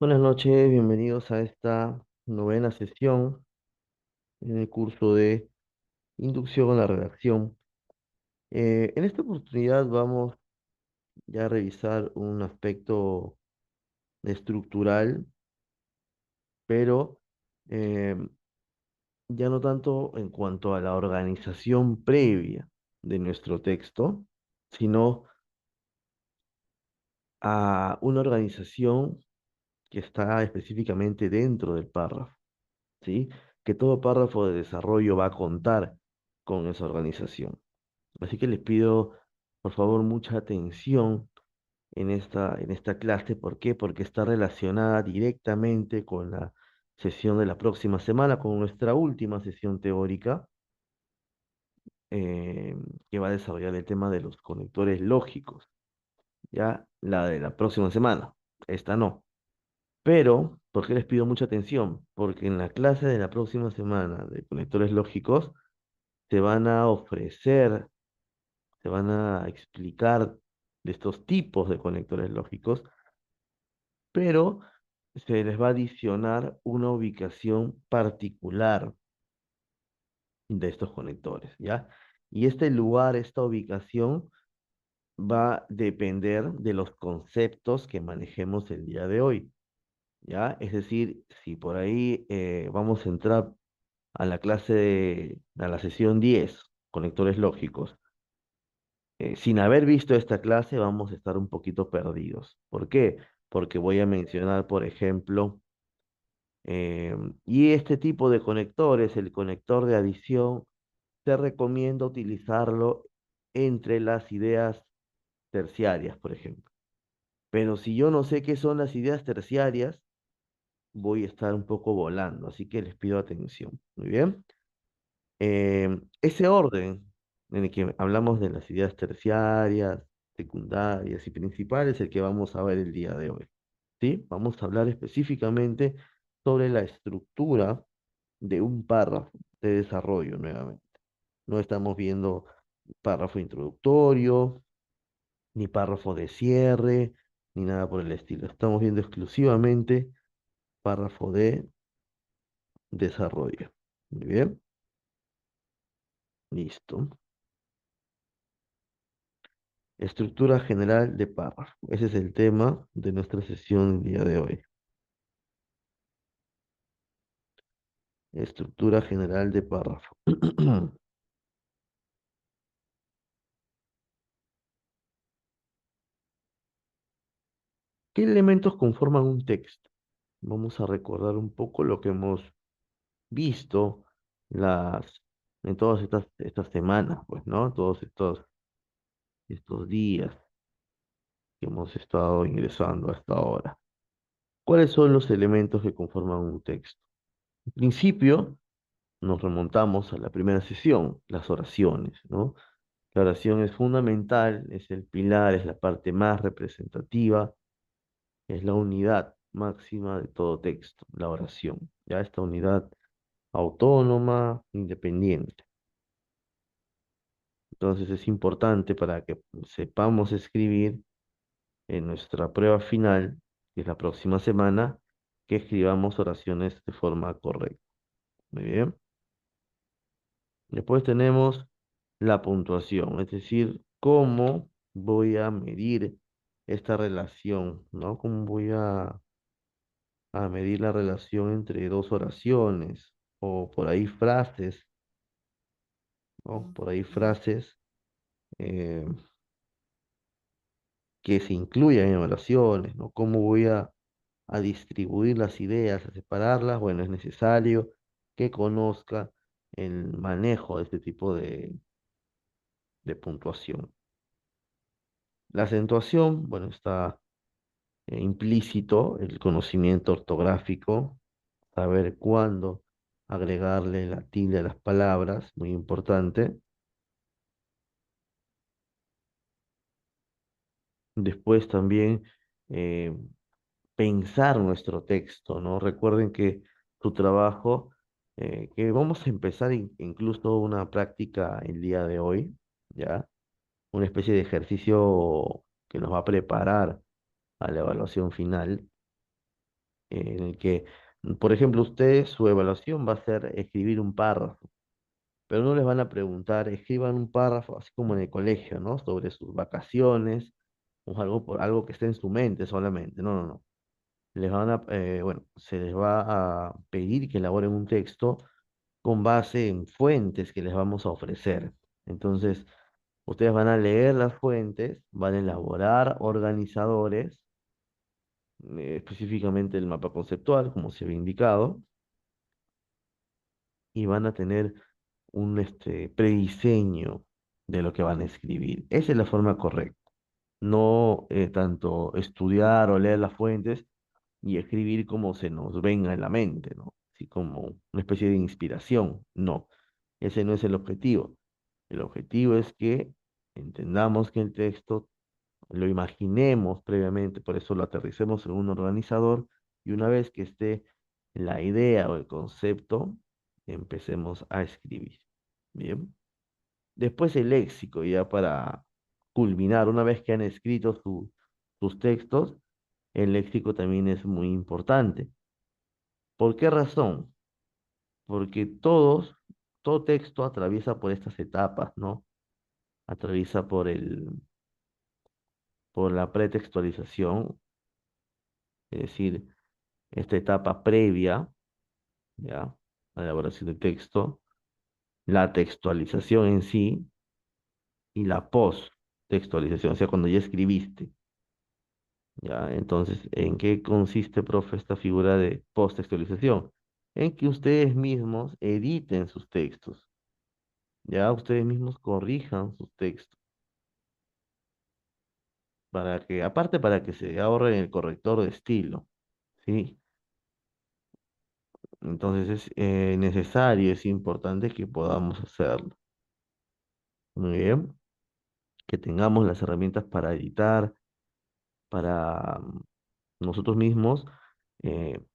Buenas noches, bienvenidos a esta novena sesión en el curso de Inducción a la Redacción. En esta oportunidad vamos ya a revisar un aspecto estructural, pero eh, ya no tanto en cuanto a la organización previa de nuestro texto, sino a una organización que está específicamente dentro del párrafo. ¿Sí? Que todo párrafo de desarrollo va a contar con esa organización. Así que les pido, por favor, mucha atención en esta clase. ¿Por qué? Porque está relacionada directamente con la sesión de la próxima semana, con nuestra última sesión teórica, eh, que va a desarrollar el tema de los conectores lógicos. Ya la de la próxima semana, esta no. Pero, ¿por qué les pido mucha atención? Porque en la clase de la próxima semana de conectores lógicos te van a ofrecer, te van a explicar de estos tipos de conectores lógicos, pero se les va a adicionar una ubicación particular de estos conectores, ¿ya? Y este lugar, esta ubicación, va a depender de los conceptos que manejemos el día de hoy, ¿ya? Es decir, si por ahí vamos a entrar a la a la sesión 10 conectores lógicos, sin haber visto esta clase, vamos a estar un poquito perdidos. ¿Por qué? Porque voy a mencionar, por ejemplo, y este tipo de conectores, el conector de adición, te recomiendo utilizarlo entre las ideas terciarias, por ejemplo. Pero si yo no sé qué son las ideas terciarias, voy a estar un poco volando, así que les pido atención. Muy bien. Ese orden en el que hablamos de las ideas terciarias, secundarias y principales es el que vamos a ver el día de hoy. ¿Sí? Vamos a hablar específicamente sobre la estructura de un párrafo de desarrollo nuevamente. No estamos viendo párrafo introductorio, ni párrafo de cierre, ni nada por el estilo. Estamos viendo exclusivamente párrafo de desarrollo. Muy bien, listo. Estructura general de párrafo. Ese es el tema de nuestra sesión el día de hoy. Estructura general de párrafo. ¿Qué elementos conforman un texto? Vamos a recordar un poco lo que hemos visto las, en todas estas semanas, pues, ¿no? Todos estos días que hemos estado ingresando hasta ahora. ¿Cuáles son los elementos que conforman un texto? En principio, nos remontamos a la primera sesión, las oraciones, ¿no? La oración es fundamental, es el pilar, es la parte más representativa, es la unidad máxima de todo texto, la oración. Ya esta unidad autónoma, independiente. Entonces es importante para que sepamos escribir en nuestra prueba final, que es la próxima semana, que escribamos oraciones de forma correcta. Muy bien. Después tenemos la puntuación, es decir, cómo voy a medir esta relación, ¿no? ¿Cómo voy a medir la relación entre dos oraciones o por ahí frases, ¿no? Por ahí frases eh, que se incluyan en oraciones, ¿no? ¿Cómo voy a distribuir las ideas, a separarlas? Bueno, es necesario que conozca el manejo de este tipo de puntuación. La acentuación, bueno, está implícito el conocimiento ortográfico, saber cuándo agregarle la tilde a las palabras, muy importante. Después también eh, pensar nuestro texto, ¿no? Recuerden que su trabajo, que vamos a empezar incluso una práctica el día de hoy, ¿ya? Una especie de ejercicio que nos va a preparar a la evaluación final. en el que, por ejemplo, ustedes, su evaluación va a ser escribir un párrafo, pero no les van a preguntar, escriban un párrafo, así como en el colegio, ¿no? Sobre sus vacaciones, o algo, por, algo que esté en su mente solamente. No, no, no. Les van a, bueno, se les va a pedir que elaboren un texto con base en fuentes que les vamos a ofrecer. Entonces, ustedes van a leer las fuentes, van a elaborar organizadores, específicamente el mapa conceptual, como se había indicado, y van a tener un prediseño de lo que van a escribir. Esa es la forma correcta. No tanto estudiar o leer las fuentes y escribir como se nos venga en la mente, ¿no? Así como una especie de inspiración. No, ese no es el objetivo. El objetivo es que entendamos que el texto lo imaginemos previamente, por eso lo aterricemos en un organizador y una vez que esté la idea o el concepto, empecemos a escribir. Bien. Después el léxico, ya para culminar, una vez que han escrito sus textos, el léxico también es muy importante. ¿Por qué razón? Porque todo texto atraviesa por estas etapas, ¿no? Atraviesa por la pretextualización, es decir, esta etapa previa, ¿ya? A la elaboración de texto, la textualización en sí y la post-textualización, o sea, cuando ya escribiste, ¿ya? Entonces, ¿en qué consiste, profe, esta figura de post-textualización? En que ustedes mismos editen sus textos, ¿ya? Ustedes mismos corrijan sus textos, para que, aparte para que se ahorren el corrector de estilo, ¿sí? Entonces es necesario, es importante que podamos hacerlo. Muy bien, que tengamos las herramientas para editar, para nosotros mismos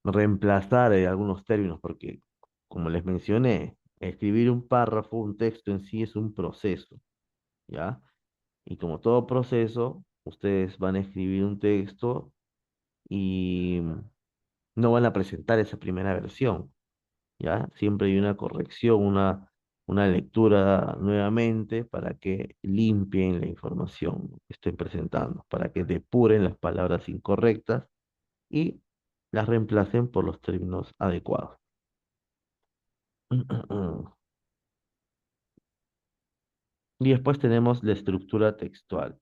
reemplazar algunos términos, porque como les mencioné, escribir un párrafo, un texto en sí es un proceso, ¿ya? Y como todo proceso, ustedes van a escribir un texto y no van a presentar esa primera versión, ¿ya? Siempre hay una corrección, una lectura nuevamente para que limpien la información que estén presentando, para que depuren las palabras incorrectas y las reemplacen por los términos adecuados. Y después tenemos la estructura textual.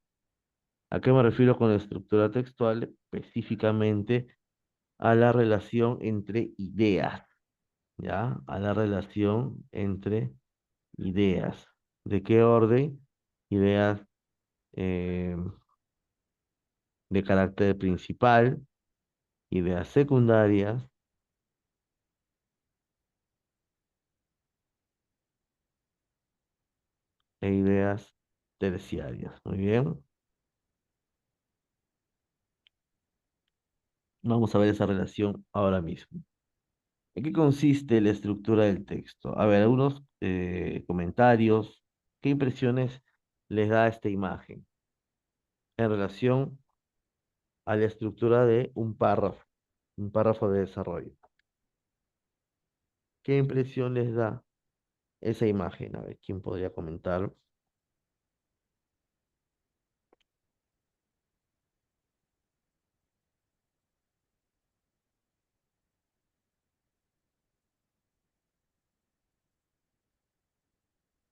¿A qué me refiero con la estructura textual? Específicamente a la relación entre ideas, ¿ya? A la relación entre ideas. ¿De qué orden? Ideas eh, de carácter principal, ideas secundarias e ideas terciarias. Muy bien. Vamos a ver esa relación ahora mismo. ¿En qué consiste la estructura del texto? A ver, algunos comentarios. ¿Qué impresiones les da esta imagen en relación a la estructura de un párrafo de desarrollo? ¿Qué impresión les da esa imagen? A ver, ¿quién podría comentar?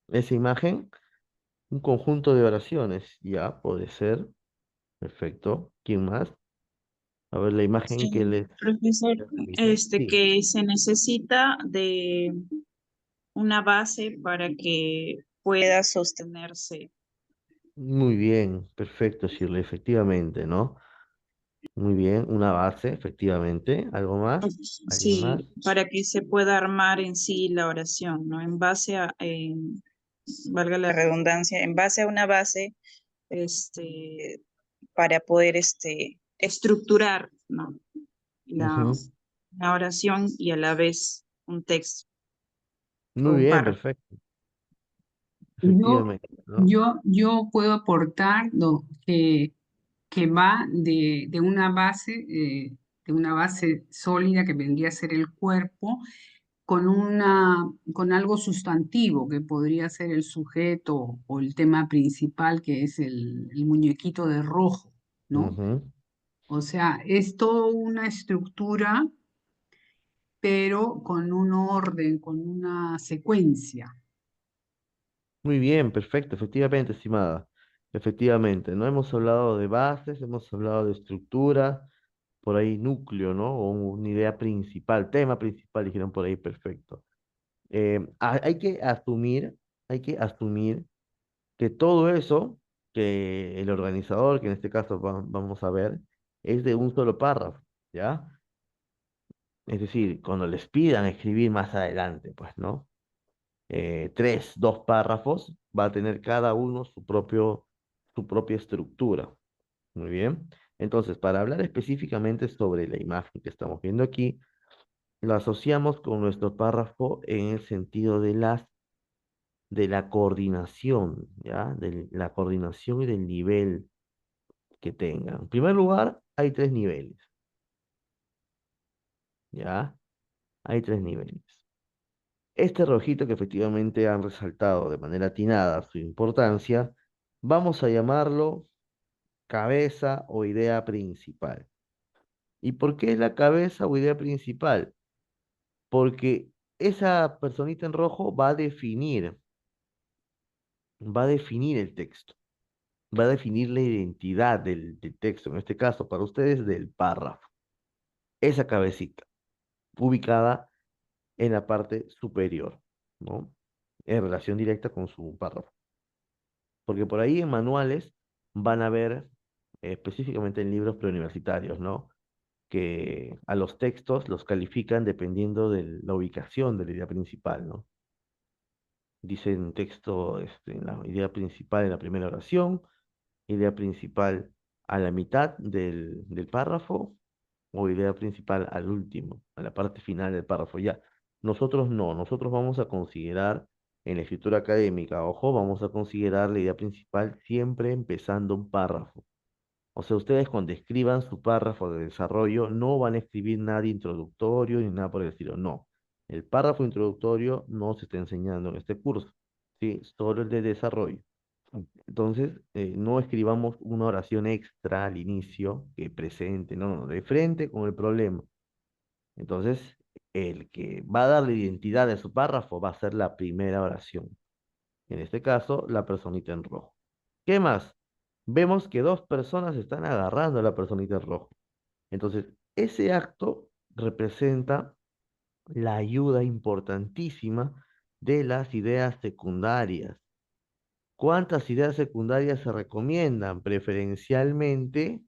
Esa imagen, un conjunto de oraciones, ya puede ser. Perfecto. ¿Quién más? A ver, la imagen que Sí, profesor, les remite. Sí, que se necesita de una base para que pueda sostenerse. muy bien, perfecto, Shirley, efectivamente, ¿no? Muy bien, una base, efectivamente. ¿Algo más? ¿Alguien más? Sí, para que se pueda armar en sí la oración, ¿no? En base a, valga la redundancia, en base a una base, este, para poder, estructurar, ¿no? La, Ujú. la oración y a la vez un texto o Muy un bien, párrafo. perfecto, Yo, efectivamente, ¿no? yo puedo aportar que va de una base de una base sólida que vendría a ser el cuerpo, con algo sustantivo que podría ser el sujeto o el tema principal, que es el muñequito de rojo, ¿no? Ujú. O sea, es toda una estructura, pero con un orden, con una secuencia. Muy bien, perfecto, efectivamente, estimada. Efectivamente, no hemos hablado de bases, hemos hablado de estructura, por ahí núcleo, ¿no? O una idea principal, tema principal, dijeron por ahí, perfecto. Hay que asumir que todo eso, que el organizador, que en este caso vamos a ver, es de un solo párrafo, ¿ya? Es decir, cuando les pidan escribir más adelante, pues, ¿no? Dos párrafos, va a tener cada uno su propia estructura. Muy bien. Entonces, para hablar específicamente sobre la imagen que estamos viendo aquí, la asociamos con nuestro párrafo en el sentido de la coordinación, ¿ya? De la coordinación y del nivel que tengan. En primer lugar, hay tres niveles, ¿ya? Hay tres niveles. Este rojito que efectivamente han resaltado de manera atinada su importancia, vamos a llamarlo cabeza o idea principal. ¿Y por qué es la cabeza o idea principal? Porque esa personita en rojo va a definir el texto, va a definir la identidad del texto, en este caso para ustedes del párrafo. Esa cabecita, ubicada en la parte superior, ¿no? En relación directa con su párrafo. Porque por ahí en manuales van a ver, específicamente en libros preuniversitarios, ¿no? Que a los textos los califican dependiendo de la ubicación de la idea principal, ¿no? Dicen texto, la idea principal en la primera oración, idea principal a la mitad del párrafo o idea principal al último, a la parte final del párrafo. Ya, nosotros no, nosotros vamos a considerar en la escritura académica, ojo, vamos a considerar la idea principal siempre empezando un párrafo. O sea, ustedes cuando escriban su párrafo de desarrollo no van a escribir nada introductorio ni nada por el estilo, no. El párrafo introductorio no se está enseñando en este curso, ¿sí? Solo el de desarrollo. Entonces, no escribamos una oración extra al inicio que presente, no, no, de frente con el problema. Entonces, el que va a darle identidad a su párrafo va a ser la primera oración. En este caso, la personita en rojo. ¿Qué más? Vemos que dos personas están agarrando a la personita en rojo. Entonces, ese acto representa la ayuda importantísima de las ideas secundarias. ¿Cuántas ideas secundarias se recomiendan? Preferencialmente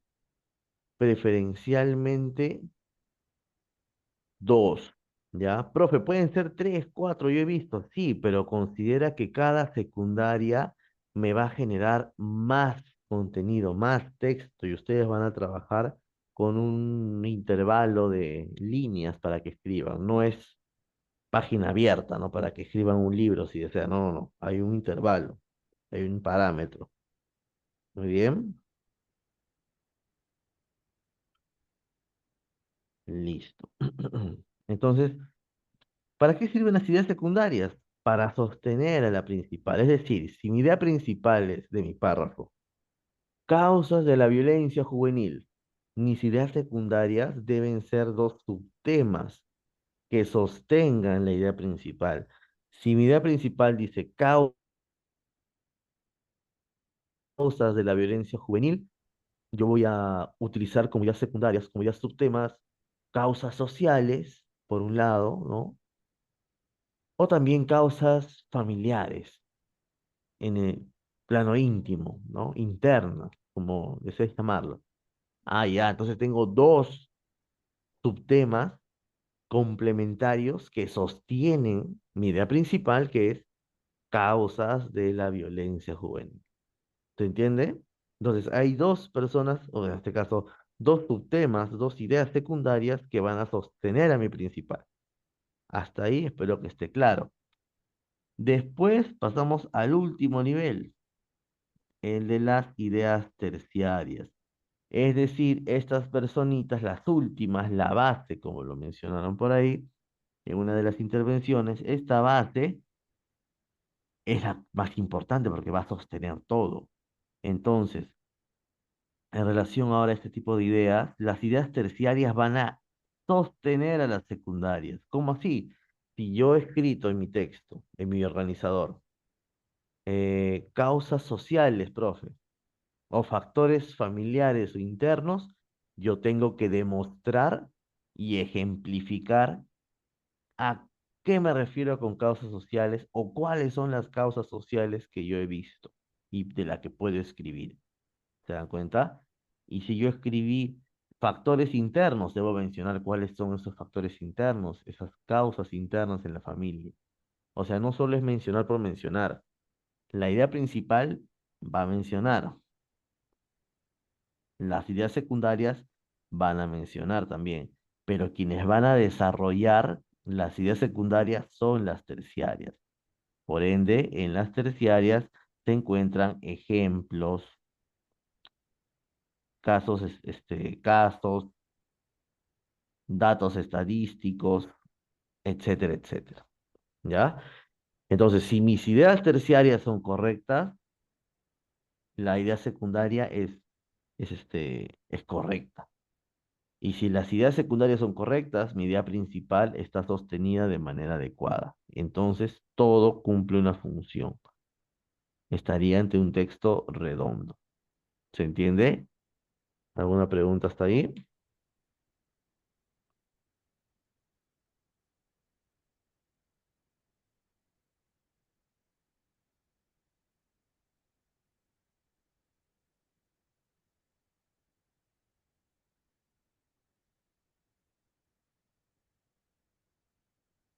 dos, ¿ya? Profe, pueden ser tres, cuatro, yo he visto, sí, pero considera que cada secundaria me va a generar más contenido, más texto, y ustedes van a trabajar con un intervalo de líneas para que escriban. No es página abierta, ¿no? Para que escriban un libro si desean. No, no, no. Hay un intervalo, hay un parámetro. Muy bien. Listo. Entonces, ¿para qué sirven las ideas secundarias? Para sostener a la principal. Es decir, si mi idea principal es de mi párrafo, causas de la violencia juvenil, mis ideas secundarias deben ser dos subtemas que sostengan la idea principal. Si mi idea principal dice causas de la violencia juvenil, yo voy a utilizar como ideas secundarias, como ideas subtemas, causas sociales, por un lado, ¿no? O también causas familiares en el plano íntimo, ¿no? Interno, como desees llamarlo. Ah, ya, entonces tengo dos subtemas complementarios que sostienen mi idea principal, que es causas de la violencia juvenil. ¿Se entiende? Entonces, hay dos personas, o en este caso, dos subtemas, dos ideas secundarias que van a sostener a mi principal. Hasta ahí espero que esté claro. Después pasamos al último nivel, el de las ideas terciarias. Es decir, estas personitas, las últimas, la base, como lo mencionaron por ahí, en una de las intervenciones, esta base es la más importante porque va a sostener todo. Entonces, en relación ahora a este tipo de ideas, las ideas terciarias van a sostener a las secundarias. ¿Cómo así? Si yo he escrito en mi texto, en mi organizador, causas sociales, profe, o factores familiares o internos, yo tengo que demostrar y ejemplificar a qué me refiero con causas sociales o cuáles son las causas sociales que yo he visto y de la que puedo escribir. ¿Se dan cuenta? Y si yo escribí factores internos, debo mencionar cuáles son esos factores internos, esas causas internas en la familia. O sea, no solo es mencionar por mencionar. La idea principal va a mencionar. Las ideas secundarias van a mencionar también. Pero quienes van a desarrollar las ideas secundarias son las terciarias. Por ende, en las terciarias se encuentran ejemplos, casos, datos estadísticos, etcétera, etcétera. ¿Ya? Entonces, si mis ideas terciarias son correctas, la idea secundaria es correcta. Y si las ideas secundarias son correctas, mi idea principal está sostenida de manera adecuada. Entonces, todo cumple una función. Estaría ante un texto redondo. ¿Se entiende? ¿Alguna pregunta hasta ahí?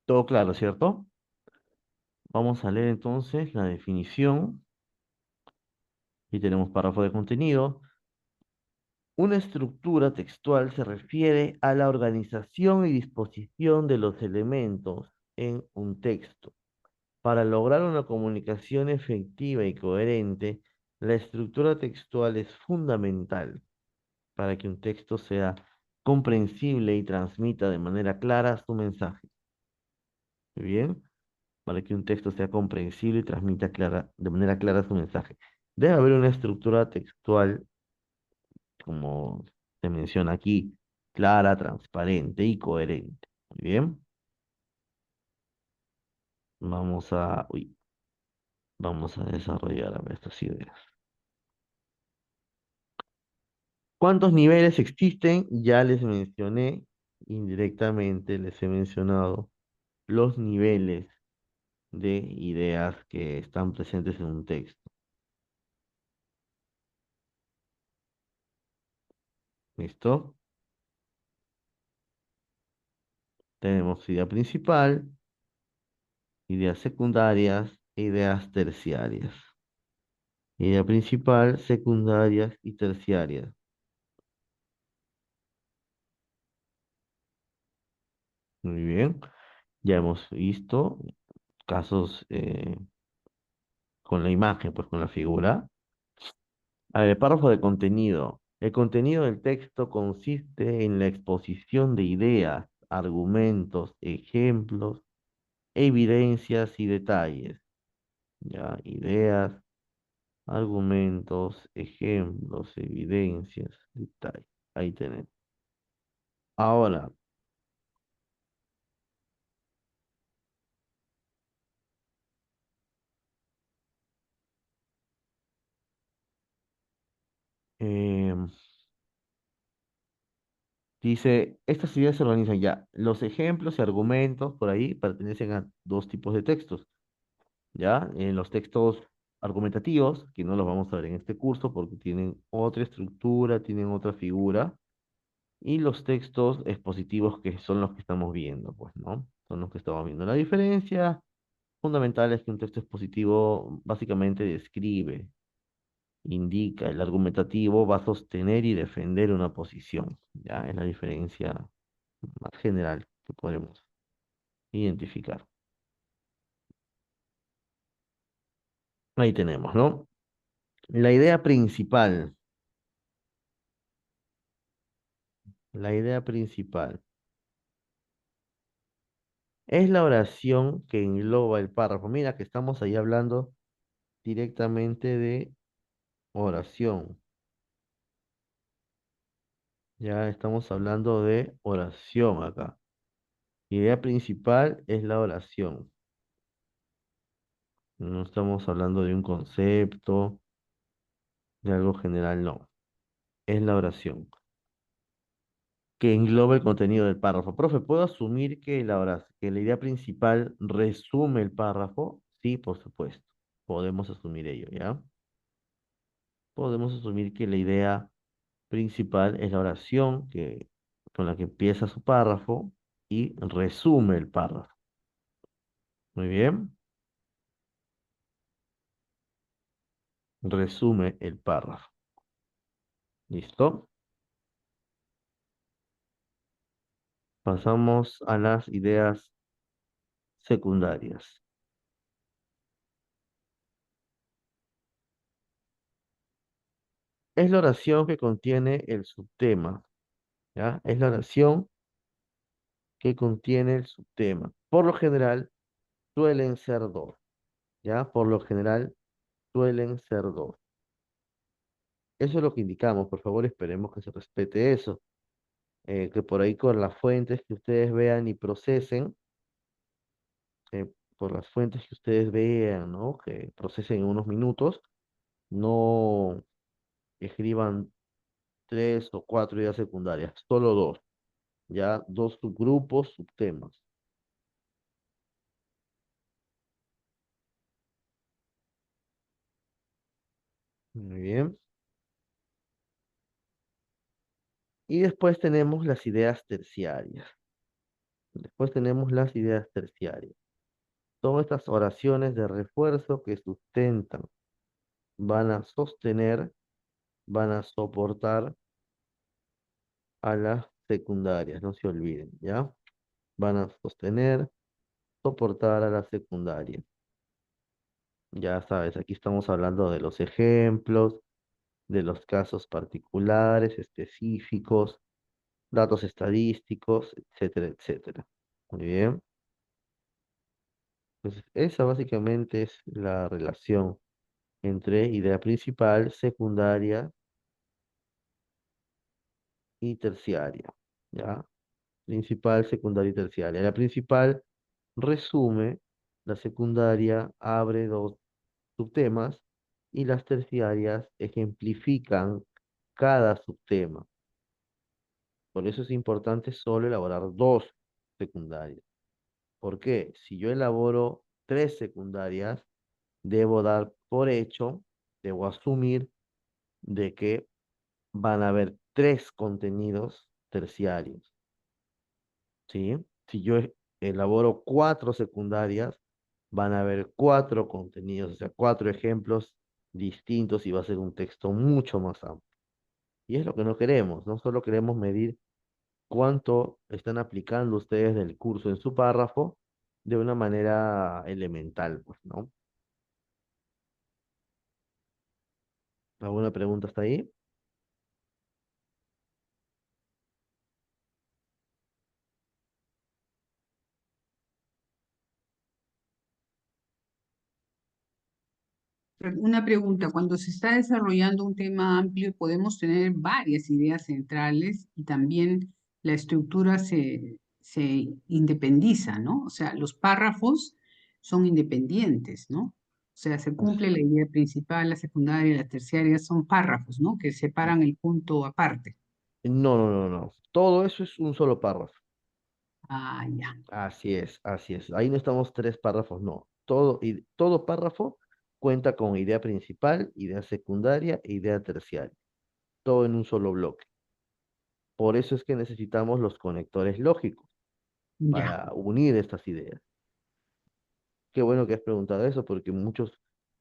Todo claro, ¿cierto? Vamos a leer entonces la definición y tenemos párrafo de contenido. Una estructura textual se refiere a la organización y disposición de los elementos en un texto. Para lograr una comunicación efectiva y coherente, la estructura textual es fundamental para que un texto sea comprensible y transmita de manera clara su mensaje. Muy bien, para que un texto sea comprensible y transmita de manera clara su mensaje. Debe haber una estructura textual, como se menciona aquí, clara, transparente y coherente. Muy bien, vamos a desarrollar a ver estas ideas. ¿Cuántos niveles existen? Ya les mencioné, indirectamente les he mencionado los niveles de ideas que están presentes en un texto. ¿Listo? Tenemos idea principal, ideas secundarias e ideas terciarias. Idea principal, secundarias y terciarias. Muy bien. Ya hemos visto casos con la imagen, pues con la figura. A ver, párrafo de contenido. El contenido del texto consiste en la exposición de ideas, argumentos, ejemplos, evidencias y detalles. Ya, ideas, argumentos, ejemplos, evidencias, detalles. Ahí tenemos. Ahora, em, dice, estas ideas se organizan ya. Los ejemplos y argumentos por ahí pertenecen a dos tipos de textos. ¿Ya? En los textos argumentativos, que no los vamos a ver en este curso porque tienen otra estructura, tienen otra figura, y los textos expositivos que son los que estamos viendo, pues, ¿no? Son los que estamos viendo. La diferencia fundamental es que un texto expositivo básicamente describe, indica, el argumentativo va a sostener y defender una posición, ¿ya? Es la diferencia más general que podemos identificar. Ahí tenemos, ¿no? La idea principal. La idea principal es la oración que engloba el párrafo. Mira que estamos ahí hablando directamente de oración. Ya estamos hablando de oración acá. Idea principal es la oración. No estamos hablando de un concepto, de algo general, no. Es la oración que engloba el contenido del párrafo. Profe, ¿puedo asumir que que la idea principal resume el párrafo? Sí, por supuesto. Podemos asumir ello, ¿ya? Podemos asumir que la idea principal es la oración con la que empieza su párrafo y resume el párrafo. Muy bien. Resume el párrafo. ¿Listo? Pasamos a las ideas secundarias. Es la oración que contiene el subtema, ¿ya? Es la oración que contiene el subtema. Por lo general, suelen ser dos, ¿ya? Por lo general, suelen ser dos. Eso es lo que indicamos. Por favor, esperemos que se respete eso. Que por ahí con las fuentes que ustedes vean y procesen, por las fuentes que ustedes vean, ¿no? Que procesen en unos minutos, no escriban tres o cuatro ideas secundarias, solo dos, ya dos subgrupos, subtemas. Muy bien. Y después tenemos las ideas terciarias. Después tenemos las ideas terciarias. Son estas oraciones de refuerzo que sustentan, van a sostener, van a soportar a las secundarias, no se olviden, ¿ya? Van a sostener, soportar a las secundarias. Ya sabes, aquí estamos hablando de los ejemplos, de los casos particulares, específicos, datos estadísticos, etcétera, etcétera. Muy bien. Entonces, esa básicamente es la relación entre idea principal, secundaria y terciaria. ¿Ya? Principal, secundaria y terciaria. La principal resume, la secundaria abre dos subtemas y las terciarias ejemplifican cada subtema. Por eso es importante solo elaborar dos secundarias. ¿Por qué? Si yo elaboro tres secundarias, debo dar por hecho, debo asumir de que van a haber tres contenidos terciarios, ¿sí? Si yo elaboro cuatro secundarias, van a haber cuatro contenidos, o sea, cuatro ejemplos distintos y va a ser un texto mucho más amplio. Y es lo que no queremos, no solo queremos medir cuánto están aplicando ustedes del curso en su párrafo de una manera elemental, pues, ¿no? ¿Alguna pregunta hasta ahí? Una pregunta, cuando se está desarrollando un tema amplio, podemos tener varias ideas centrales y también la estructura se independiza, ¿no? O sea, los párrafos son independientes, ¿no? O sea, se cumple la idea principal, la secundaria y la terciaria son párrafos, ¿no? Que separan el punto aparte. No, no, no, no. Todo eso es un solo párrafo. Ah, ya. Así es, así es. Ahí no estamos tres párrafos, no. Todo párrafo cuenta con idea principal, idea secundaria e idea terciaria. Todo en un solo bloque. Por eso es que necesitamos los conectores lógicos Ya. para unir estas ideas. Qué bueno que has preguntado eso, porque muchos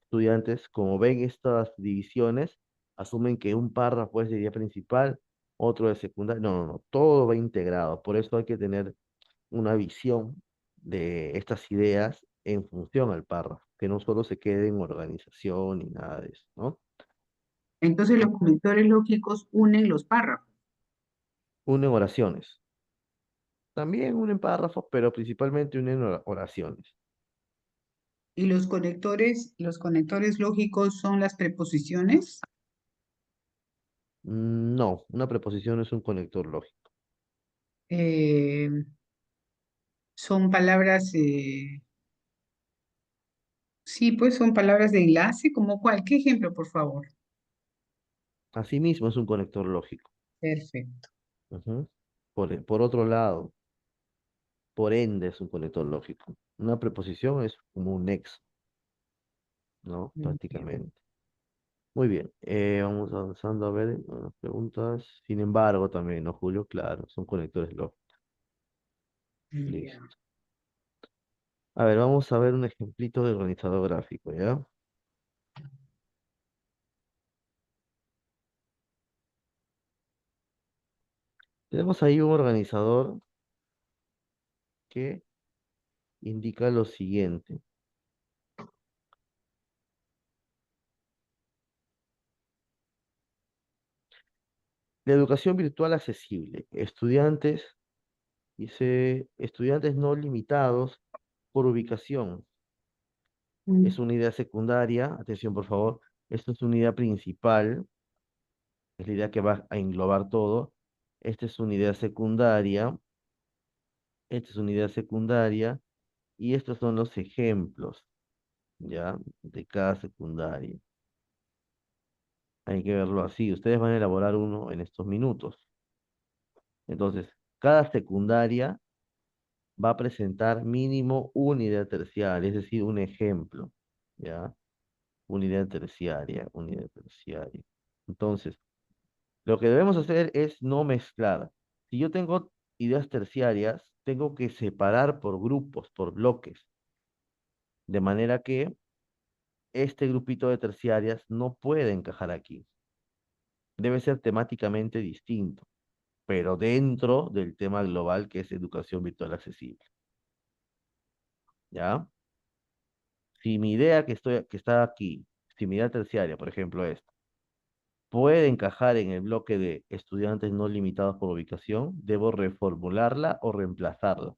estudiantes, como ven estas divisiones, asumen que un párrafo es de idea principal, otro de secundaria. No, no, no. Todo va integrado. Por eso hay que tener una visión de estas ideas en función al párrafo, que no solo se quede en organización ni nada de eso, ¿no? Entonces los conectores lógicos unen los párrafos. unen oraciones. También unen párrafos, pero principalmente unen oraciones. ¿Y los conectores lógicos son las preposiciones? No, una preposición es un conector lógico. Eh, son palabras, sí, pues son palabras de enlace, ¿como cuál? ¿Qué ejemplo, por favor? Asimismo es un conector lógico. Perfecto. Ujú. Por otro lado, por ende es un conector lógico. Una preposición es como un nexo, ¿no? Muy bien, Prácticamente. Muy bien, vamos avanzando a ver las preguntas. Sin embargo, también, ¿no, Julio? Claro, son conectores lógicos. ya. Listo. A ver, vamos a ver un ejemplito de organizador gráfico, ¿ya? Tenemos ahí un organizador que indica lo siguiente. La educación virtual accesible. Estudiantes, dice, estudiantes no limitados por ubicación. Es Mm, una idea secundaria. Atención, por favor. Esto es una idea principal. Es la idea que va a englobar todo. Esta es una idea secundaria. Esta es una idea secundaria. Y estos son los ejemplos, ¿ya? De cada secundaria. Hay que verlo así. Ustedes van a elaborar uno en estos minutos. Entonces, cada secundaria va a presentar mínimo una idea terciaria, es decir, un ejemplo, ¿ya? Una idea terciaria, una idea terciaria. Entonces, lo que debemos hacer es no mezclar. Si yo tengo ideas terciarias, tengo que separar por grupos, por bloques, de manera que este grupito de terciarias no puede encajar aquí. Debe ser temáticamente distinto, pero dentro del tema global que es educación virtual accesible, ¿ya? Si mi idea que está aquí, si mi idea terciaria, por ejemplo, esta, puede encajar en el bloque de estudiantes no limitados por ubicación, debo reformularla o reemplazarla,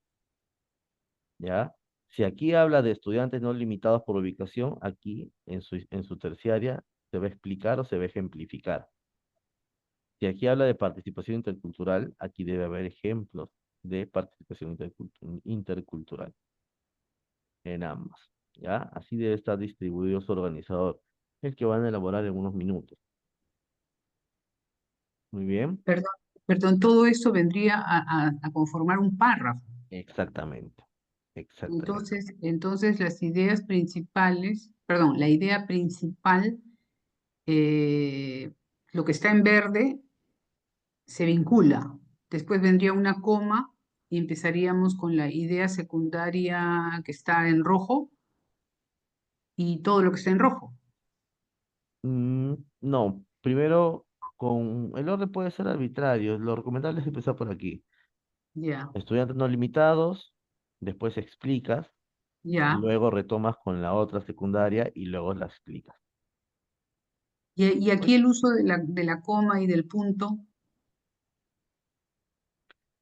¿ya? Si aquí habla de estudiantes no limitados por ubicación, aquí en su terciaria se va a explicar o se va a ejemplificar. Si aquí habla de participación intercultural, aquí debe haber ejemplos de participación intercultural en ambas, ¿ya? Así debe estar distribuido su organizador, el que van a elaborar en unos minutos. Muy bien, Perdón, perdón, todo esto vendría a conformar un párrafo. exactamente, exactamente. Entonces las ideas principales, perdón, la idea principal, eh, lo que está en verde, se vincula. Después vendría una coma y empezaríamos con la idea secundaria que está en rojo y todo lo que está en rojo. No, primero con el orden puede ser arbitrario, lo recomendable es empezar por aquí. Ya, Estudiantes no limitados, después explicas, ya. luego retomas con la otra secundaria y luego la explicas. Y aquí Pues, el uso de la coma y del punto,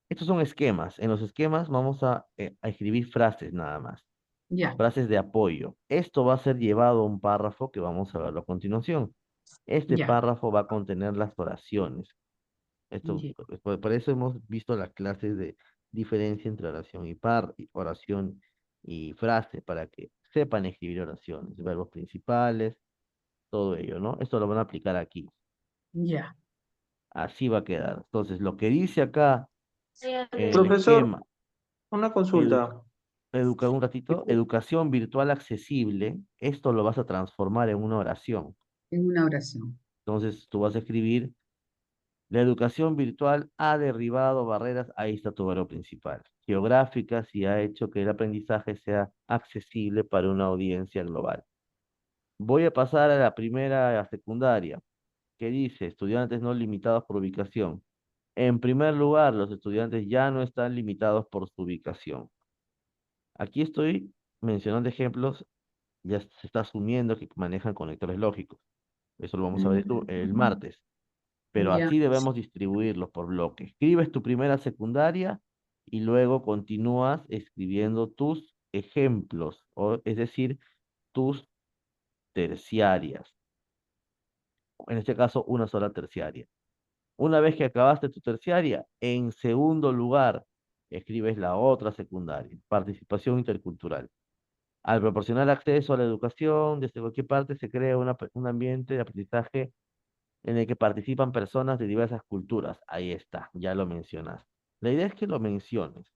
estos son esquemas. En los esquemas vamos a escribir frases nada más, ya, frases de apoyo. Esto va a ser llevado a un párrafo que vamos a verlo a continuación. Este ya, párrafo va a contener las oraciones. Esto, ya, por eso hemos visto las clases de diferencia entre oración y frase, para que sepan escribir oraciones, verbos principales, todo ello, ¿no? Esto lo van a aplicar aquí. ya. Así va a quedar. Entonces, lo que dice acá en el Profesor, esquema, una edu- consulta. un ratito, educación virtual accesible, esto lo vas a transformar en una oración. En una oración. Entonces, tú vas a escribir: la educación virtual ha derribado barreras, ahí está tu verbo principal, geográficas, y ha hecho que el aprendizaje sea accesible para una audiencia global. Voy a pasar a la primera, a secundaria, que dice estudiantes no limitados por ubicación. En primer lugar, los estudiantes ya no están limitados por su ubicación. Aquí estoy mencionando ejemplos, ya se está asumiendo que manejan conectores lógicos. Eso lo vamos a ver el Mm, martes. pero Ya. así debemos distribuirlos por bloques. Escribes tu primera secundaria y luego continúas escribiendo tus ejemplos, es decir, tus terciarias. En este caso, una sola terciaria. Una vez que acabaste tu terciaria, en segundo lugar, escribes la otra secundaria, participación intercultural. Al proporcionar acceso a la educación desde cualquier parte, se crea un ambiente de aprendizaje en el que participan personas de diversas culturas. Ahí está, ya lo mencionas. La idea es que lo menciones,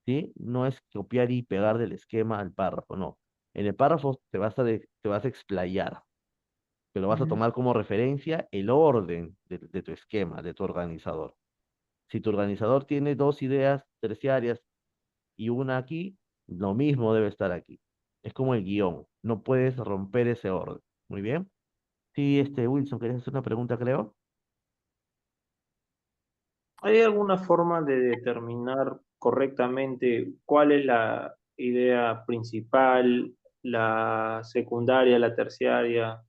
¿sí? No es copiar y pegar del esquema al párrafo, no. En el párrafo te vas a explayar, pero vas a Ujú. tomar como referencia el orden de tu esquema, de tu organizador. Si tu organizador tiene dos ideas terciarias y una aquí, lo mismo debe estar aquí. Es como el guión, no puedes romper ese orden. Muy bien. Sí, Wilson, ¿querías hacer una pregunta, creo? ¿Hay alguna forma de determinar correctamente cuál es la idea principal, la secundaria, la terciaria?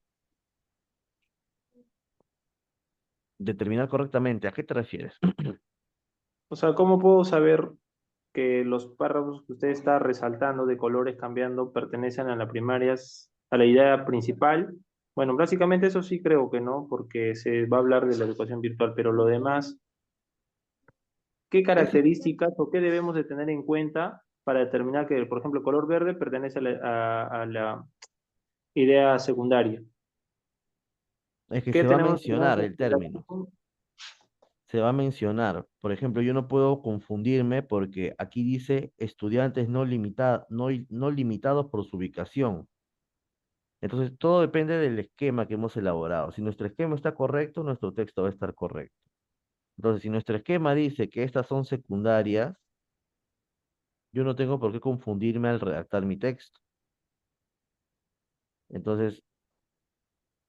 Determinar correctamente, ¿a qué te refieres? O sea, ¿cómo puedo saber que los párrafos que usted está resaltando de colores cambiando pertenecen a la primaria, a la idea principal? Bueno, básicamente eso sí creo que no, porque se va a hablar de la educación virtual, pero lo demás, ¿qué Ese, características o qué debemos de tener en cuenta para determinar que, por ejemplo, el color verde pertenece a la idea secundaria? es que ¿Qué se va a tenemos que tener en mencionar el término. consideración? Se va a mencionar. Por ejemplo, yo no puedo confundirme porque aquí dice estudiantes no limitados por su ubicación. Entonces, todo depende del esquema que hemos elaborado. Si nuestro esquema está correcto, nuestro texto va a estar correcto. Entonces, si nuestro esquema dice que estas son secundarias, yo no tengo por qué confundirme al redactar mi texto. Entonces,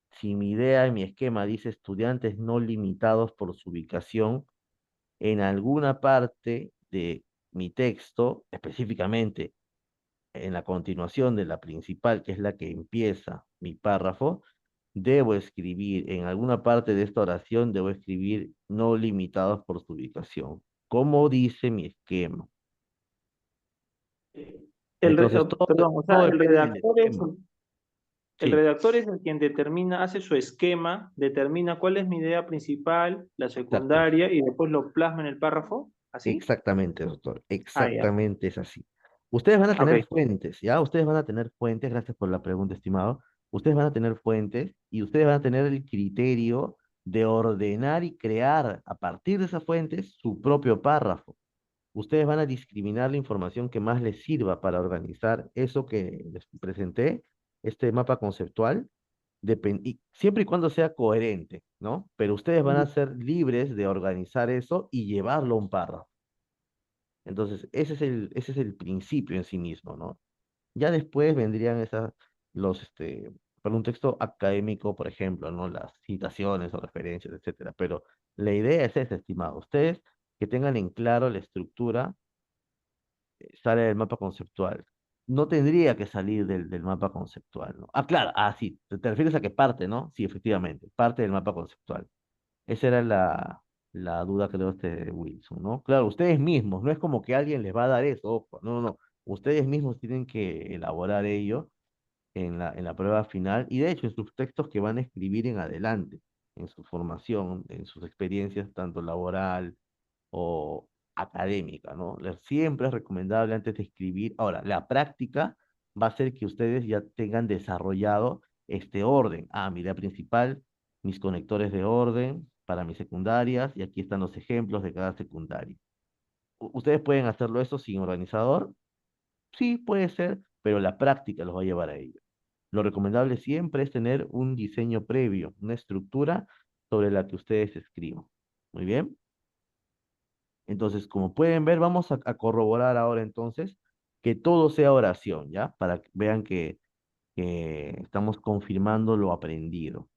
si mi idea y mi esquema dice estudiantes no limitados por su ubicación, en alguna parte de mi texto, específicamente en la continuación de la principal, que es la que empieza mi párrafo, debo escribir, en alguna parte de esta oración, debo escribir no limitados por su ubicación, como dice mi esquema. Entonces, Perdón, o todo sea, depende del esquema. el Sí, redactor es el quien determina, hace su esquema, determina cuál es mi idea principal, la exacto. secundaria, y después lo plasma en el párrafo, ¿así? Exactamente, doctor. Ah, ya. Exactamente es así. Ustedes van a tener Ok. fuentes, ¿ya? Ustedes van a tener fuentes, gracias por la pregunta, estimado. Ustedes van a tener fuentes y ustedes van a tener el criterio de ordenar y crear a partir de esas fuentes su propio párrafo. Ustedes van a discriminar la información que más les sirva para organizar eso que les presenté, este mapa conceptual, y siempre y cuando sea coherente, ¿no? Pero ustedes van a ser libres de organizar eso y llevarlo a un párrafo. Entonces, ese es el principio en sí mismo, ¿no? Ya después vendrían para un texto académico, por ejemplo, ¿no? Las citaciones o referencias, etcétera. Pero la idea es esa, estimado. Ustedes que tengan en claro la estructura, sale del mapa conceptual. No tendría que salir del mapa conceptual, ¿no? Ah, claro, sí, te refieres a que parte, ¿no? Sí, efectivamente, parte del mapa conceptual. Esa era la duda que dio Wilson, ¿no? Claro, ustedes mismos, no es como que alguien les va a dar eso, ojo, no, no, no. Ustedes mismos tienen que elaborar ello en la prueba final y de hecho en sus textos que van a escribir en adelante, en su formación, en sus experiencias, tanto laboral o académica, ¿no? Siempre es recomendable antes de escribir. Ahora, la práctica va a ser que ustedes ya tengan desarrollado este orden. Mi idea principal, mis conectores de orden para mis secundarias, y aquí están los ejemplos de cada secundaria. ¿Ustedes pueden hacerlo eso sin organizador? Sí, puede ser, pero la práctica los va a llevar a ello. Lo recomendable siempre es tener un diseño previo, una estructura sobre la que ustedes escriban. Muy bien. Entonces, como pueden ver, vamos a corroborar ahora entonces que todo sea oración, ¿ya? Para que vean que estamos confirmando lo aprendido.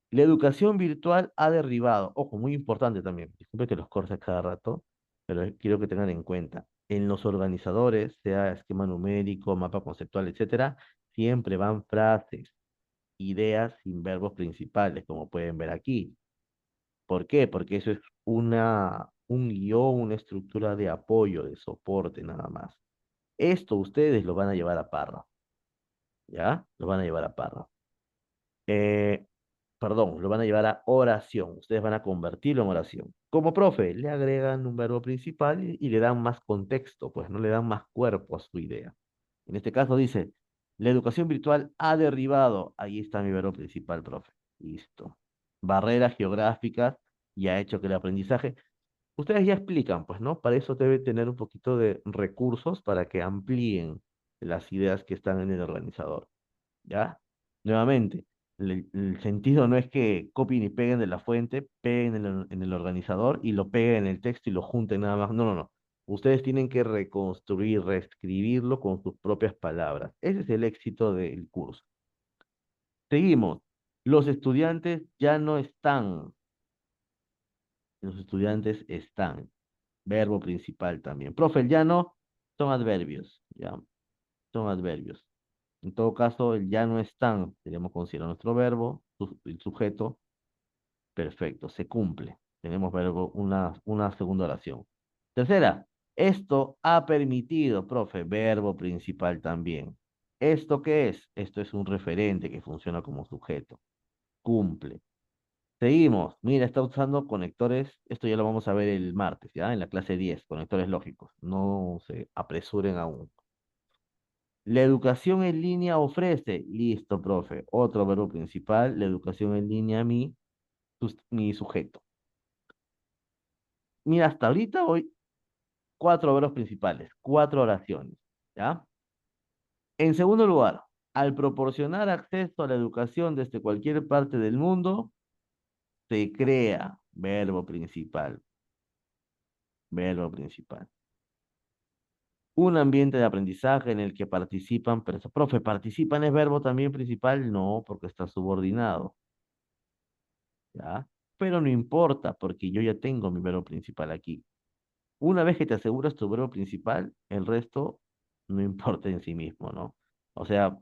La educación virtual ha derribado, ojo, muy importante también, disculpe que los corte a cada rato, pero quiero que tengan en cuenta, en los organizadores, sea esquema numérico, mapa conceptual, etcétera, siempre van frases, ideas sin verbos principales, como pueden ver aquí. ¿Por qué? Porque eso es un guión, una estructura de apoyo, de soporte nada más. Esto ustedes lo van a llevar a párrafo, ¿ya? Lo van a llevar a párrafo. Eh, Perdón, lo van a llevar a oración. Ustedes van a convertirlo en oración. Como profe, le agregan un verbo principal y le dan más contexto, pues no le dan más cuerpo a su idea. En este caso dice, la educación virtual ha derribado. Ahí está mi verbo principal, profe. Listo. Barreras geográficas y ha hecho que el aprendizaje. Ustedes ya explican, pues, ¿no? Para eso debe tener un poquito de recursos para que amplíen las ideas que están en el organizador. ¿Ya? Nuevamente, el sentido no es que copien y peguen de la fuente, peguen en el organizador y lo peguen en el texto y lo junten nada más. No, no, no. Ustedes tienen que reconstruir, reescribirlo con sus propias palabras. Ese es el éxito del curso. Seguimos. Los estudiantes ya no están. Los estudiantes están. Verbo principal también. Profe, el ya no son adverbios. Ya, son adverbios. En todo caso, el ya no están, tenemos considerar nuestro verbo, el sujeto, perfecto, se cumple. Tenemos verbo, una segunda oración. Tercera, esto ha permitido, profe, verbo principal también. ¿Esto qué es? Esto es un referente que funciona como sujeto. Cumple. Seguimos. Mira, está usando conectores. Esto ya lo vamos a ver el martes, ¿ya? En la clase 10, conectores lógicos. No se apresuren aún. La educación en línea ofrece, listo, profe, otro verbo principal, la educación en línea, mi sujeto. Mira, hasta ahorita hoy cuatro verbos principales, cuatro oraciones, ¿ya? En segundo lugar, al proporcionar acceso a la educación desde cualquier parte del mundo, se crea verbo principal, verbo principal. Un ambiente de aprendizaje en el que participan personas. Profe, ¿participan es verbo también principal? No, porque está subordinado. ¿Ya? Pero no importa, porque yo ya tengo mi verbo principal aquí. Una vez que te aseguras tu verbo principal, el resto no importa en sí mismo, ¿no? O sea,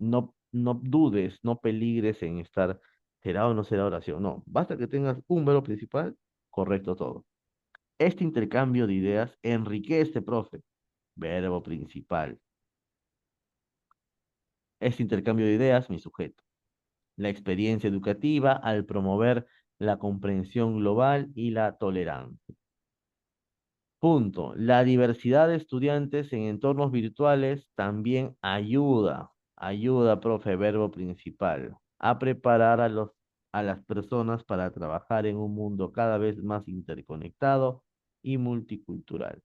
no dudes, no peligres en estar, ¿será o no será oración? No, basta que tengas un verbo principal, correcto todo. Este intercambio de ideas enriquece, profe. Verbo principal. Este intercambio de ideas, mi sujeto. La experiencia educativa al promover la comprensión global y la tolerancia. Punto. La diversidad de estudiantes en entornos virtuales también ayuda, profe, verbo principal, a preparar a las personas para trabajar en un mundo cada vez más interconectado y multicultural.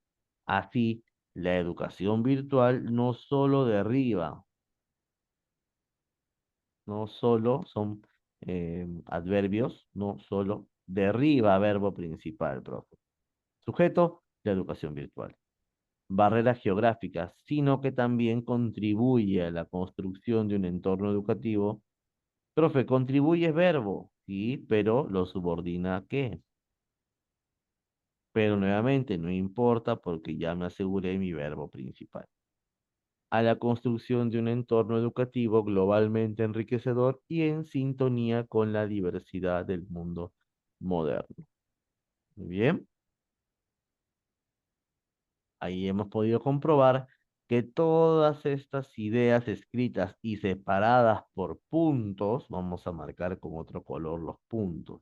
Así, la educación virtual no solo derriba, no solo son adverbios, no solo derriba verbo principal, profe. Sujeto, la educación virtual. Barreras geográficas, sino que también contribuye a la construcción de un entorno educativo. Profe, contribuye es verbo, sí, pero lo subordina a qué. Pero nuevamente no importa porque ya me aseguré mi verbo principal. A la construcción de un entorno educativo globalmente enriquecedor y en sintonía con la diversidad del mundo moderno. Muy bien. Ahí hemos podido comprobar que todas estas ideas escritas y separadas por puntos, vamos a marcar con otro color los puntos.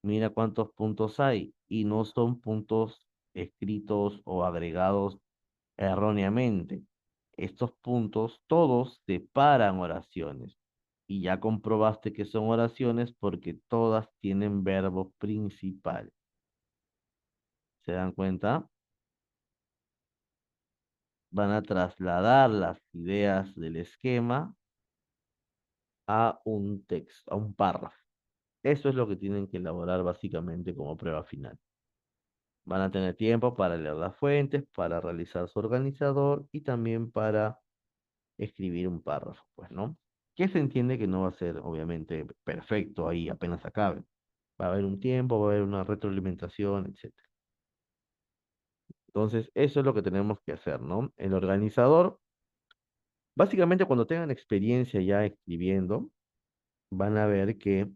Mira cuántos puntos hay y no son puntos escritos o agregados erróneamente. Estos puntos todos separan oraciones y ya comprobaste que son oraciones porque todas tienen verbo principal. ¿Se dan cuenta? Van a trasladar las ideas del esquema a un texto, a un párrafo. Eso es lo que tienen que elaborar básicamente como prueba final. Van a tener tiempo para leer las fuentes, para realizar su organizador y también para escribir un párrafo, pues, ¿no? Que se entiende que no va a ser, obviamente, perfecto ahí apenas acabe. Va a haber un tiempo, va a haber una retroalimentación, etcétera. Entonces, eso es lo que tenemos que hacer, ¿no? El organizador, básicamente cuando tengan experiencia ya escribiendo, van a ver que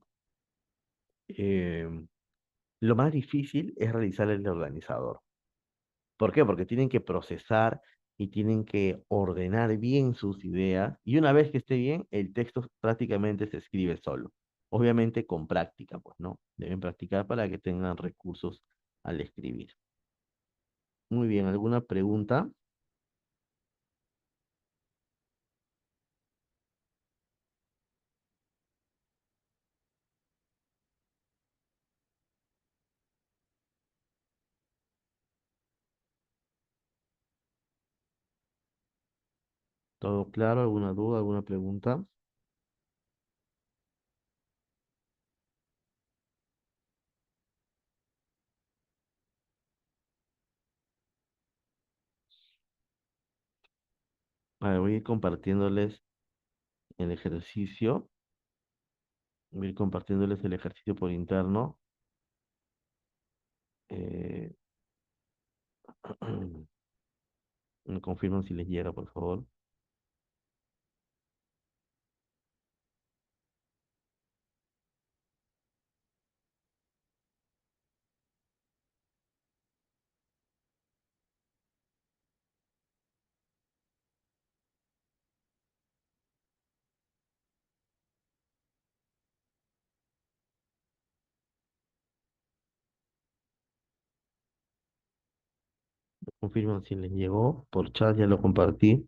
Em, lo más difícil es realizar el organizador. ¿Por qué? Porque tienen que procesar y tienen que ordenar bien sus ideas. Y una vez que esté bien, el texto prácticamente se escribe solo. Obviamente con práctica, pues, ¿no? Deben practicar para que tengan recursos al escribir. Muy bien, ¿alguna pregunta? ¿Todo claro? ¿Alguna duda? ¿Alguna pregunta? A ver, voy a ir compartiéndoles el ejercicio. Voy a ir compartiéndoles el ejercicio por interno. Eh, me confirman si les llega, por favor. Confirman si les llegó. Por chat ya lo compartí.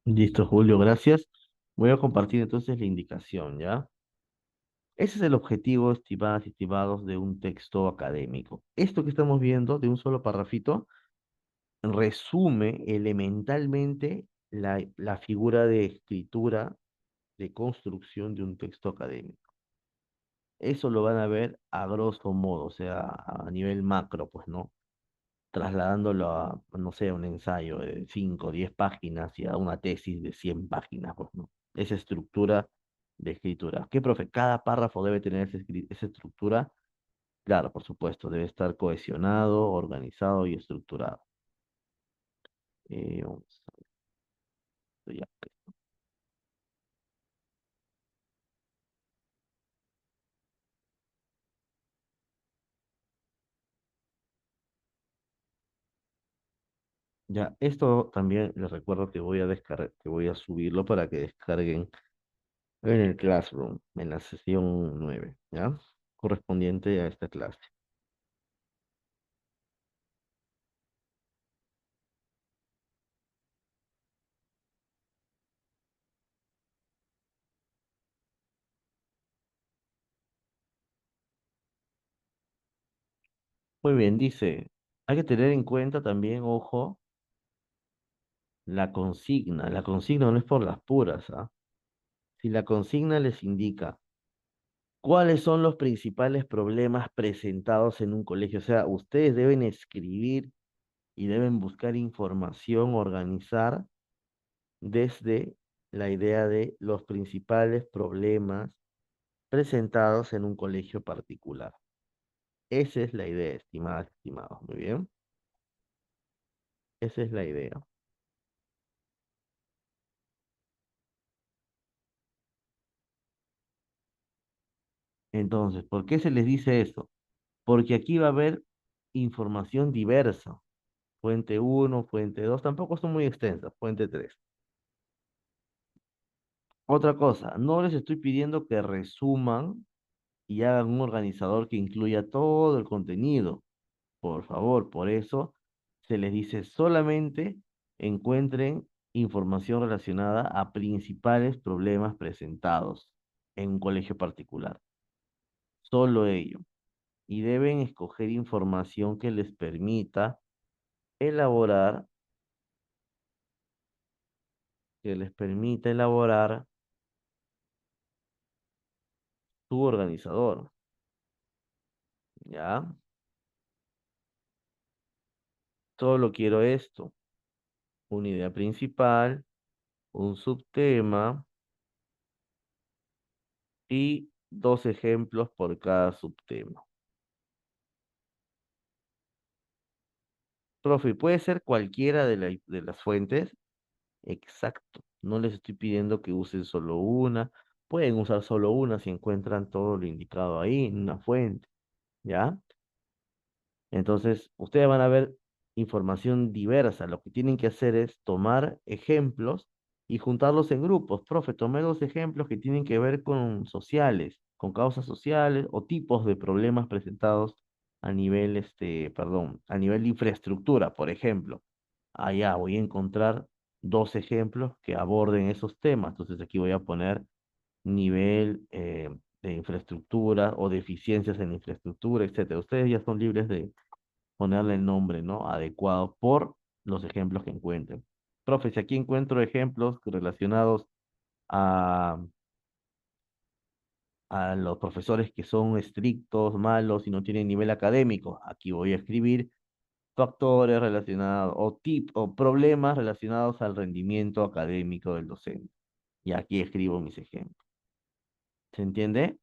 Listo, Julio, gracias. Voy a compartir entonces la indicación, ¿ya? Ese es el objetivo, estimadas y estimados, de un texto académico. Esto que estamos viendo de un solo parrafito resume elementalmente la figura de escritura, de construcción de un texto académico. Eso lo van a ver a grosso modo, o sea, a nivel macro, pues, ¿no? Trasladándolo a, no sé, un ensayo de 5 o 10 páginas y a una tesis de 100 páginas, pues, ¿no? Esa estructura de escritura. ¿Qué, profe? Cada párrafo debe tener esa estructura. Claro, por supuesto, debe estar cohesionado, organizado y estructurado. Vamos a ver, ya, ya, esto también les recuerdo que voy a descargar, que voy a subirlo para que descarguen en el Classroom, en la sesión 9, ¿ya? Correspondiente a esta clase. Muy bien, dice, hay que tener en cuenta también, ojo, la consigna. La consigna no es por las puras, ¿ah? Si la consigna les indica cuáles son los principales problemas presentados en un colegio, o sea, ustedes deben escribir y deben buscar información, organizar desde la idea de los principales problemas presentados en un colegio particular. Esa es la idea, estimadas, estimados. Muy bien. Esa es la idea. Entonces, ¿por qué se les dice eso? Porque aquí va a haber información diversa. Fuente uno, fuente 2, tampoco son muy extensas, fuente 3. Otra cosa, no les estoy pidiendo que resuman y hagan un organizador que incluya todo el contenido. Por favor, por eso se les dice solamente encuentren información relacionada a principales problemas presentados en un colegio particular. Solo ello. Y deben escoger información que les permita elaborar, que les permita elaborar su organizador. ¿Ya? Solo quiero esto. Una idea principal, un subtema, y 2 ejemplos por cada subtema. Profe, ¿puede ser cualquiera de las fuentes? Exacto. No les estoy pidiendo que usen solo una. Pueden usar solo una si encuentran todo lo indicado ahí en una fuente, ¿ya? Entonces, ustedes van a ver información diversa. Lo que tienen que hacer es tomar ejemplos y juntarlos en grupos. Profe, tomé 2 ejemplos que tienen que ver con sociales, con causas sociales o tipos de problemas presentados a nivel, perdón, a nivel de infraestructura, por ejemplo. Allá voy a encontrar 2 ejemplos que aborden esos temas. Entonces, aquí voy a poner nivel de infraestructura o deficiencias en infraestructura, etcétera. Ustedes ya son libres de ponerle el nombre, ¿no? Adecuado por los ejemplos que encuentren. Profe, si aquí encuentro ejemplos relacionados a, a los profesores que son estrictos, malos y no tienen nivel académico, aquí voy a escribir factores relacionados o problemas relacionados al rendimiento académico del docente. Y aquí escribo mis ejemplos. ¿Se entiende?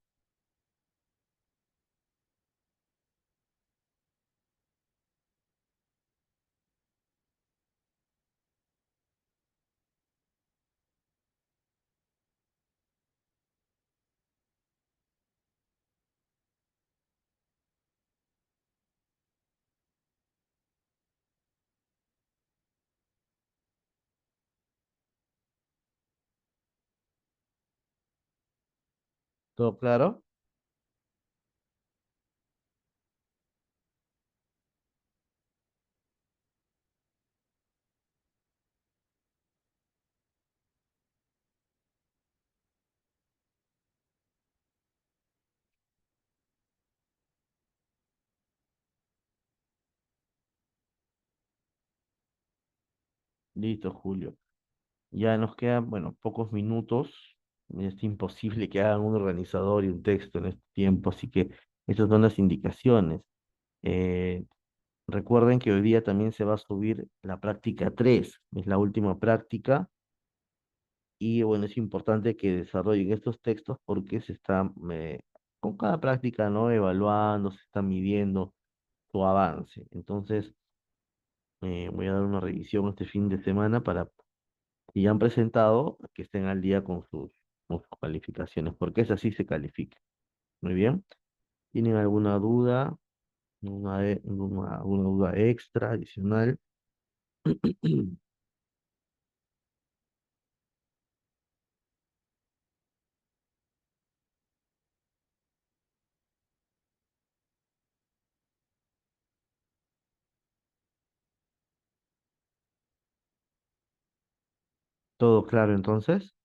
¿Todo claro? Listo, Julio. Ya nos quedan, bueno, pocos minutos. Es imposible que hagan un organizador y un texto en este tiempo, así que estas son las indicaciones. Eh, Recuerden que hoy día también se va a subir la práctica 3, es la última práctica, y bueno, es importante que desarrollen estos textos porque se está, con cada práctica, ¿no? Evaluando, se está midiendo su avance. Entonces, voy a dar una revisión este fin de semana para y ya han presentado, que estén al día con sus calificaciones, porque es así se califica. Muy bien. ¿Tienen alguna duda? ¿Alguna duda extra, adicional? ¿Todo claro entonces?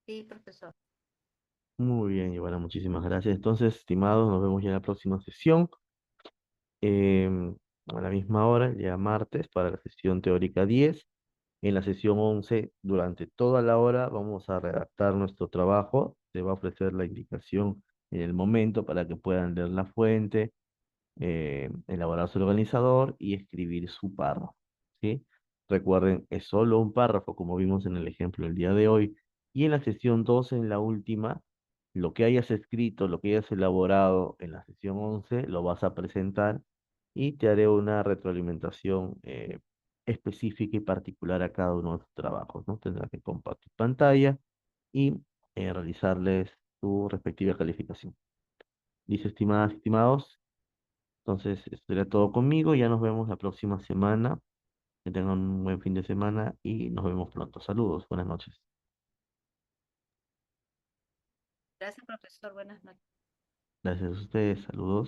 Sí, profesor. Muy bien, Giovanna, muchísimas gracias. Entonces, estimados, nos vemos ya en la próxima sesión, em, a la misma hora, el día martes, para la sesión teórica 10. En la sesión 11 durante toda la hora, vamos a redactar nuestro trabajo. Se va a ofrecer la indicación en el momento para que puedan leer la fuente, elaborar su organizador y escribir su párrafo, ¿sí? Recuerden, es solo un párrafo, como vimos en el ejemplo del día de hoy. Y en la sesión 12, en la última, lo que hayas escrito, lo que hayas elaborado en la sesión 11, lo vas a presentar y te haré una retroalimentación específica y particular a cada uno de tus trabajos, ¿no? Tendrás que compartir pantalla y realizarles su respectiva calificación. Dice, estimadas, estimados, entonces, esto sería todo conmigo. Ya nos vemos la próxima semana. Que tengan un buen fin de semana y nos vemos pronto. Saludos, buenas noches. Gracias, profesor. Buenas noches. Gracias a ustedes, saludos.